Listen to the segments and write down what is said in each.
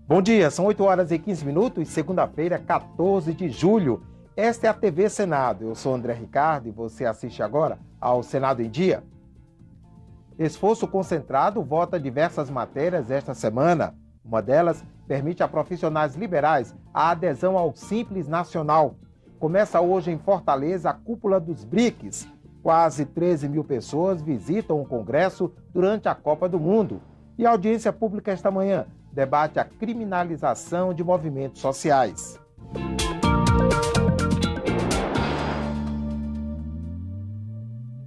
Bom dia, são 8 horas e 15 minutos, segunda-feira, 14 de julho. Esta é a TV Senado. Eu sou André Ricardo e você assiste agora ao Senado em Dia. Esforço Concentrado vota diversas matérias esta semana. Uma delas permite a profissionais liberais a adesão ao Simples Nacional. Começa hoje em Fortaleza a cúpula dos BRICS. Quase 13 mil pessoas visitam o Congresso durante a Copa do Mundo. E a audiência pública esta manhã debate a criminalização de movimentos sociais.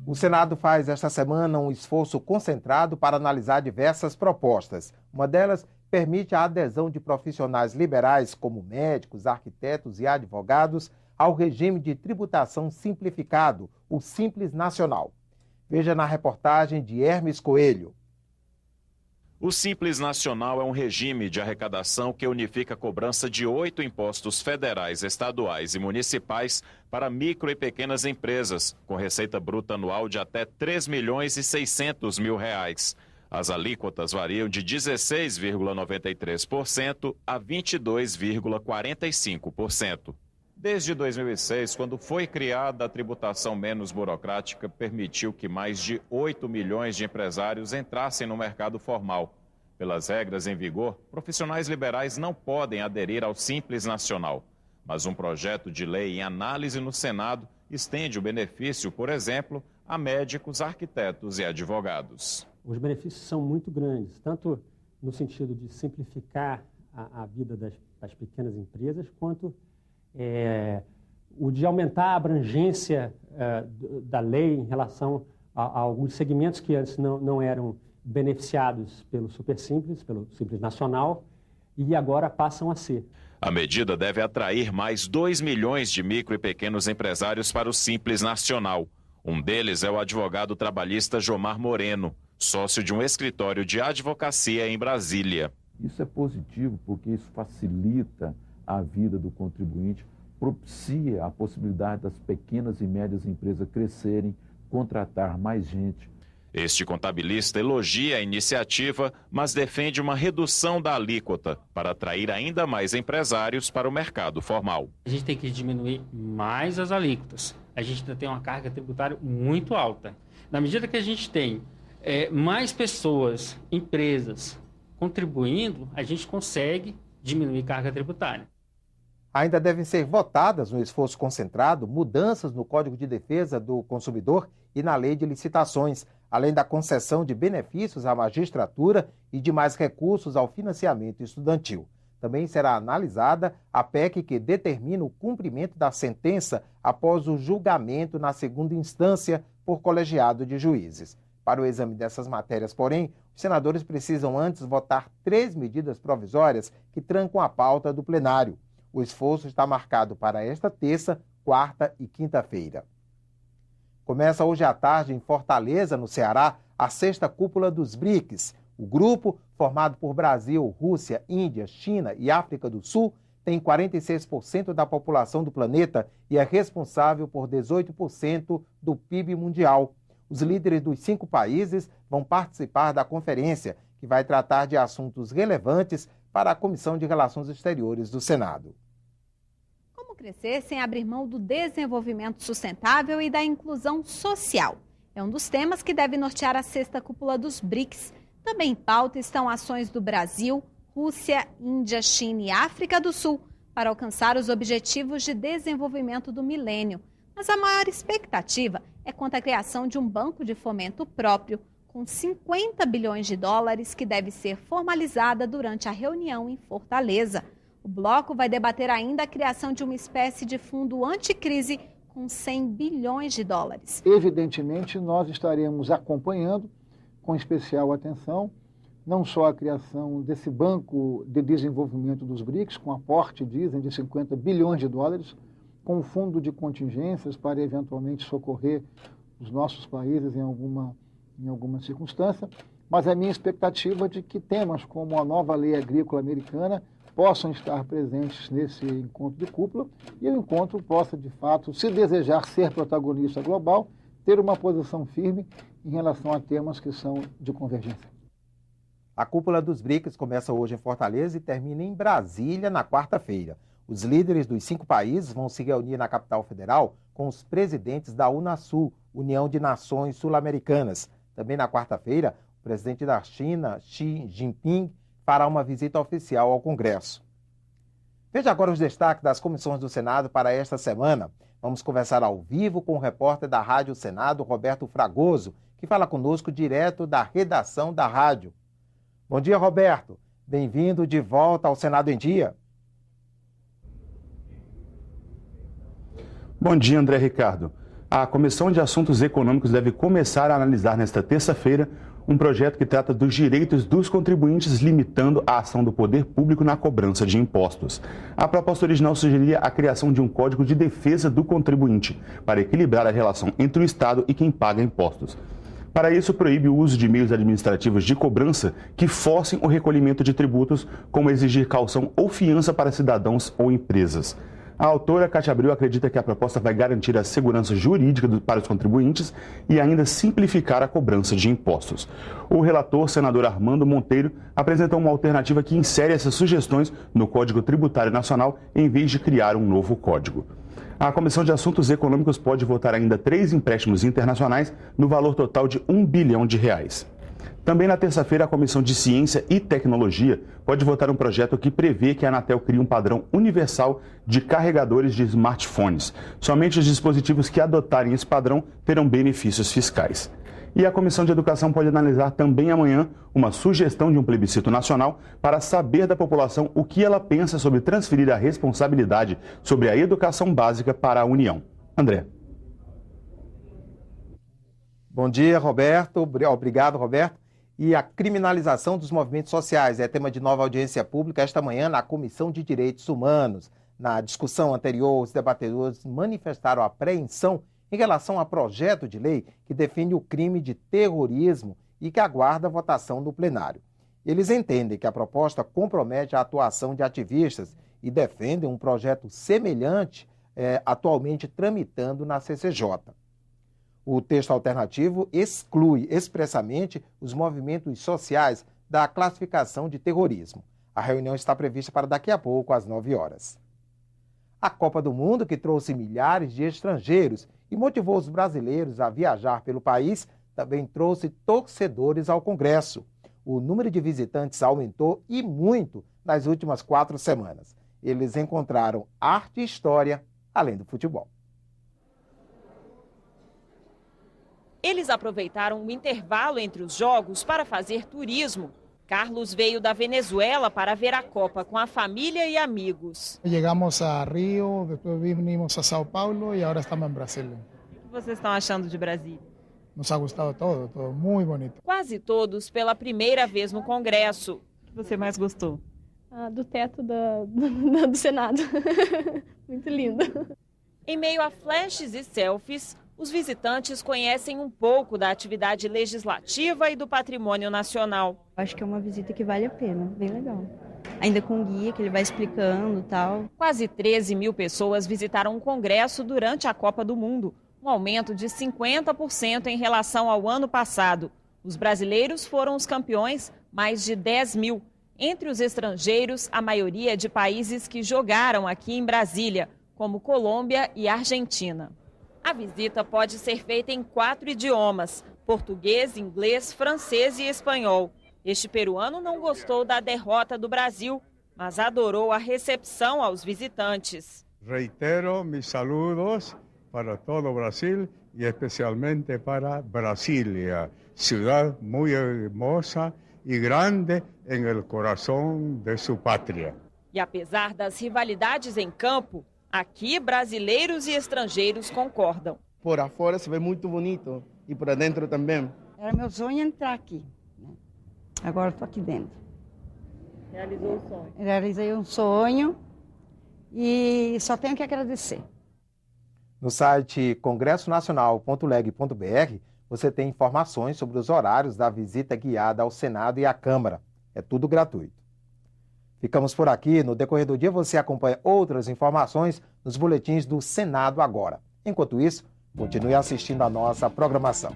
O Senado faz esta semana um esforço concentrado para analisar diversas propostas. Uma delas permite a adesão de profissionais liberais, como médicos, arquitetos e advogados, ao regime de tributação simplificado, o Simples Nacional. Veja na reportagem de Hermes Coelho. O Simples Nacional é um regime de arrecadação que unifica a cobrança de 8 impostos federais, estaduais e municipais para micro e pequenas empresas, com receita bruta anual de até R$ 3.600.000. As alíquotas variam de 16,93% a 22,45%. Desde 2006, quando foi criada a tributação menos burocrática, permitiu que mais de 8 milhões de empresários entrassem no mercado formal. Pelas regras em vigor, profissionais liberais não podem aderir ao Simples Nacional. Mas um projeto de lei em análise no Senado estende o benefício, por exemplo, a médicos, arquitetos e advogados. Os benefícios são muito grandes, tanto no sentido de simplificar a vida das pequenas empresas, quanto o de aumentar a abrangência da lei em relação a alguns segmentos que antes não eram beneficiados pelo Super Simples, pelo Simples Nacional, e agora passam a ser. A medida deve atrair mais 2 milhões de micro e pequenos empresários para o Simples Nacional. Um deles é o advogado trabalhista Jomar Moreno, sócio de um escritório de advocacia em Brasília. Isso é positivo porque isso facilita a vida do contribuinte, propicia a possibilidade das pequenas e médias empresas crescerem, contratar mais gente. Este contabilista elogia a iniciativa, mas defende uma redução da alíquota para atrair ainda mais empresários para o mercado formal. A gente tem que diminuir mais as alíquotas. A gente ainda tem uma carga tributária muito alta. Na medida que a gente tem mais pessoas, empresas contribuindo, a gente consegue diminuir carga tributária. Ainda devem ser votadas no esforço concentrado mudanças no Código de Defesa do Consumidor e na Lei de Licitações, além da concessão de benefícios à magistratura e de mais recursos ao financiamento estudantil. Também será analisada a PEC que determina o cumprimento da sentença após o julgamento na segunda instância por colegiado de juízes. Para o exame dessas matérias, porém, os senadores precisam antes votar 3 medidas provisórias que trancam a pauta do plenário. O esforço está marcado para esta terça, quarta e quinta-feira. Começa hoje à tarde em Fortaleza, no Ceará, a 6ª cúpula dos BRICS. O grupo, formado por Brasil, Rússia, Índia, China e África do Sul, tem 46% da população do planeta e é responsável por 18% do PIB mundial. Os líderes dos 5 países vão participar da conferência, que vai tratar de assuntos relevantes para a Comissão de Relações Exteriores do Senado. Como crescer sem abrir mão do desenvolvimento sustentável e da inclusão social? É um dos temas que deve nortear a 6ª cúpula dos BRICS. Também em pauta estão ações do Brasil, Rússia, Índia, China e África do Sul para alcançar os objetivos de desenvolvimento do milênio. Mas a maior expectativa é quanto à criação de um banco de fomento próprio, com 50 bilhões de dólares, que deve ser formalizada durante a reunião em Fortaleza. O bloco vai debater ainda a criação de uma espécie de fundo anticrise com 100 bilhões de dólares. Evidentemente, nós estaremos acompanhando com especial atenção não só a criação desse banco de desenvolvimento dos BRICS, com aporte, dizem, de 50 bilhões de dólares, com um fundo de contingências para eventualmente socorrer os nossos países em alguma circunstância, mas a minha expectativa é de que temas como a nova lei agrícola americana possam estar presentes nesse encontro de cúpula e o encontro possa, de fato, se desejar ser protagonista global, ter uma posição firme em relação a temas que são de convergência. A cúpula dos BRICS começa hoje em Fortaleza e termina em Brasília na quarta-feira. Os líderes dos 5 países vão se reunir na capital federal com os presidentes da Unasul, União de Nações Sul-Americanas. Também na quarta-feira, o presidente da China, Xi Jinping, fará uma visita oficial ao Congresso. Veja agora os destaques das comissões do Senado para esta semana. Vamos conversar ao vivo com o repórter da Rádio Senado, Roberto Fragoso, que fala conosco direto da redação da rádio. Bom dia, Roberto. Bem-vindo de volta ao Senado em Dia. Bom dia, André Ricardo. A Comissão de Assuntos Econômicos deve começar a analisar nesta terça-feira um projeto que trata dos direitos dos contribuintes, limitando a ação do poder público na cobrança de impostos. A proposta original sugeria a criação de um código de defesa do contribuinte, para equilibrar a relação entre o Estado e quem paga impostos. Para isso, proíbe o uso de meios administrativos de cobrança que forcem o recolhimento de tributos, como exigir caução ou fiança para cidadãos ou empresas. A autora, Cátia Abreu, acredita que a proposta vai garantir a segurança jurídica para os contribuintes e ainda simplificar a cobrança de impostos. O relator, senador Armando Monteiro, apresentou uma alternativa que insere essas sugestões no Código Tributário Nacional em vez de criar um novo código. A Comissão de Assuntos Econômicos pode votar ainda 3 empréstimos internacionais no valor total de R$1 bilhão. Também na terça-feira, a Comissão de Ciência e Tecnologia pode votar um projeto que prevê que a Anatel crie um padrão universal de carregadores de smartphones. Somente os dispositivos que adotarem esse padrão terão benefícios fiscais. E a Comissão de Educação pode analisar também amanhã uma sugestão de um plebiscito nacional para saber da população o que ela pensa sobre transferir a responsabilidade sobre a educação básica para a União. André. Bom dia, Roberto. Obrigado, Roberto. E a criminalização dos movimentos sociais é tema de nova audiência pública esta manhã na Comissão de Direitos Humanos. Na discussão anterior, os debatedores manifestaram apreensão em relação a projeto de lei que define o crime de terrorismo e que aguarda a votação do plenário. Eles entendem que a proposta compromete a atuação de ativistas e defendem um projeto semelhante atualmente tramitando na CCJ. O texto alternativo exclui expressamente os movimentos sociais da classificação de terrorismo. A reunião está prevista para daqui a pouco, às 9 horas. A Copa do Mundo, que trouxe milhares de estrangeiros e motivou os brasileiros a viajar pelo país, também trouxe torcedores ao Congresso. O número de visitantes aumentou e muito nas últimas 4 semanas. Eles encontraram arte e história, além do futebol. Eles aproveitaram o intervalo entre os jogos para fazer turismo. Carlos veio da Venezuela para ver a Copa com a família e amigos. Chegamos a Rio, depois vinimos a São Paulo e agora estamos em Brasília. O que vocês estão achando de Brasília? Nos ha gostado todo muito bonito. Quase todos pela primeira vez no Congresso. O que você mais gostou? Do teto do Senado. Muito lindo. Em meio a flashes e selfies, os visitantes conhecem um pouco da atividade legislativa e do patrimônio nacional. Acho que é uma visita que vale a pena, bem legal. Ainda com guia, que ele vai explicando e tal. Quase 13 mil pessoas visitaram o Congresso durante a Copa do Mundo, um aumento de 50% em relação ao ano passado. Os brasileiros foram os campeões, mais de 10 mil. Entre os estrangeiros, a maioria de países que jogaram aqui em Brasília, como Colômbia e Argentina. A visita pode ser feita em 4 idiomas: português, inglês, francês e espanhol. Este peruano não gostou da derrota do Brasil, mas adorou a recepção aos visitantes. Reitero mis saludos para todo o Brasil e especialmente para Brasília, cidade muito hermosa e grande em el coração de sua pátria. E apesar das rivalidades em campo, aqui, brasileiros e estrangeiros concordam. Por afora se vê muito bonito e por dentro também. Era meu sonho entrar aqui. Agora estou aqui dentro. Realizou o sonho. Realizei um sonho e só tenho que agradecer. No site congressonacional.leg.br você tem informações sobre os horários da visita guiada ao Senado e à Câmara. É tudo gratuito. Ficamos por aqui. No decorrer do dia você acompanha outras informações nos boletins do Senado Agora. Enquanto isso, continue assistindo a nossa programação.